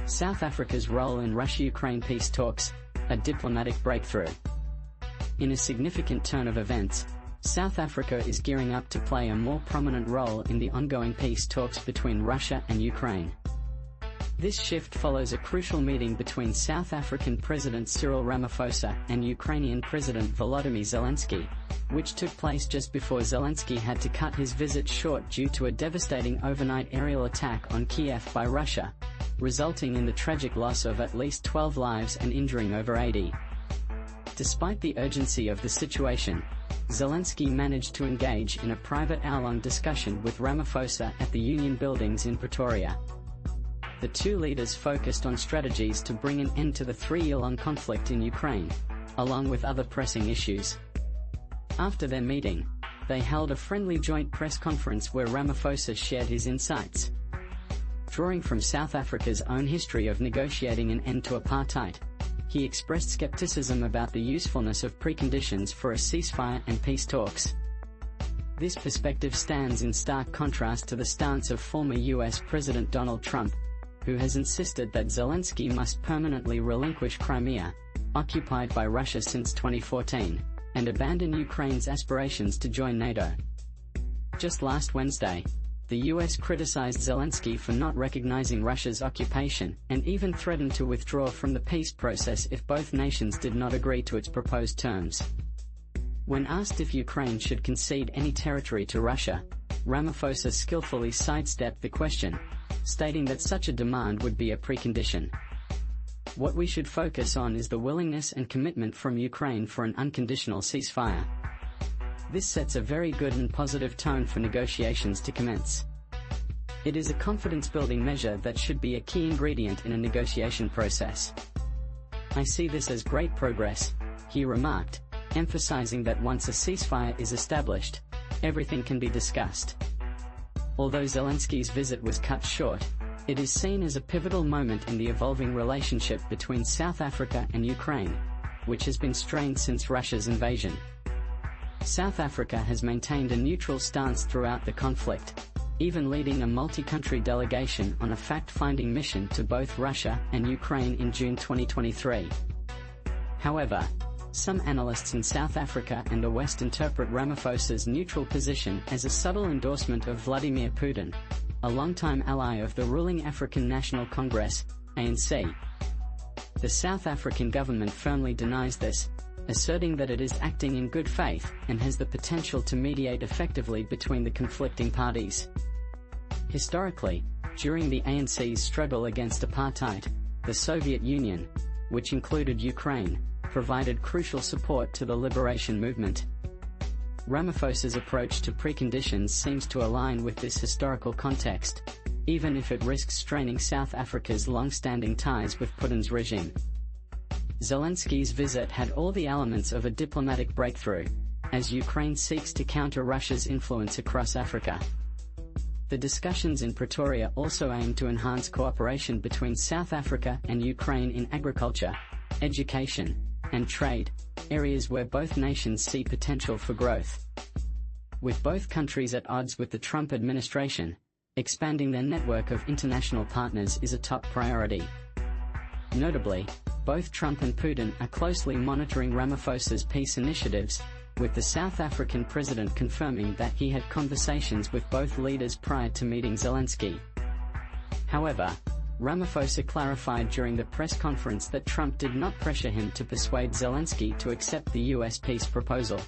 South Africa's role in Russia-Ukraine peace talks, a diplomatic breakthrough. In a significant turn of events, South Africa is gearing up to play a more prominent role in the ongoing peace talks between Russia and Ukraine. This shift follows a crucial meeting between South African President Cyril Ramaphosa and Ukrainian President Volodymyr Zelenskiy, which took place just before Zelensky had to cut his visit short due to a devastating overnight aerial attack on Kiev by Russia, resulting in the tragic loss of at least 12 lives and injuring over 80. Despite the urgency of the situation, Zelensky managed to engage in a private hour-long discussion with Ramaphosa at the Union Buildings in Pretoria. The two leaders focused on strategies to bring an end to the 3-year-long conflict in Ukraine, along with other pressing issues. After their meeting, they held a friendly joint press conference where Ramaphosa shared his insights. Drawing from South Africa's own history of negotiating an end to apartheid, he expressed skepticism about the usefulness of preconditions for a ceasefire and peace talks. This perspective stands in stark contrast to the stance of former US President Donald Trump, who has insisted that Zelensky must permanently relinquish Crimea, occupied by Russia since 2014, and abandon Ukraine's aspirations to join NATO. Just last Wednesday, the US criticized Zelensky for not recognizing Russia's occupation and even threatened to withdraw from the peace process if both nations did not agree to its proposed terms. When asked if Ukraine should concede any territory to Russia, Ramaphosa skillfully sidestepped the question, stating that such a demand would be a precondition. What we should focus on is the willingness and commitment from Ukraine for an unconditional ceasefire. This sets a very good and positive tone for negotiations to commence. It is a confidence-building measure that should be a key ingredient in a negotiation process. I see this as great progress, he remarked, emphasizing that once a ceasefire is established, everything can be discussed. Although Zelenskyy's visit was cut short, it is seen as a pivotal moment in the evolving relationship between South Africa and Ukraine, which has been strained since Russia's invasion. South Africa has maintained a neutral stance throughout the conflict, even leading a multi-country delegation on a fact-finding mission to both Russia and Ukraine in June 2023. However, some analysts in South Africa and the West interpret Ramaphosa's neutral position as a subtle endorsement of Volodymyr Putin, a longtime ally of the ruling African National Congress, ANC. The South African government firmly denies this, asserting that it is acting in good faith and has the potential to mediate effectively between the conflicting parties. Historically, during the ANC's struggle against apartheid, the Soviet Union, which included Ukraine, provided crucial support to the liberation movement. Ramaphosa's approach to preconditions seems to align with this historical context, even if it risks straining South Africa's long-standing ties with Putin's regime. Zelenskyy's visit had all the elements of a diplomatic breakthrough, as Ukraine seeks to counter Russia's influence across Africa. The discussions in Pretoria also aim to enhance cooperation between South Africa and Ukraine in agriculture, education, and trade, areas where both nations see potential for growth. With both countries at odds with the Trump administration, expanding their network of international partners is a top priority. Notably, both Trump and Putin are closely monitoring Ramaphosa's peace initiatives, with the South African president confirming that he had conversations with both leaders prior to meeting Zelensky. However, Ramaphosa clarified during the press conference that Trump did not pressure him to persuade Zelensky to accept the US peace proposal.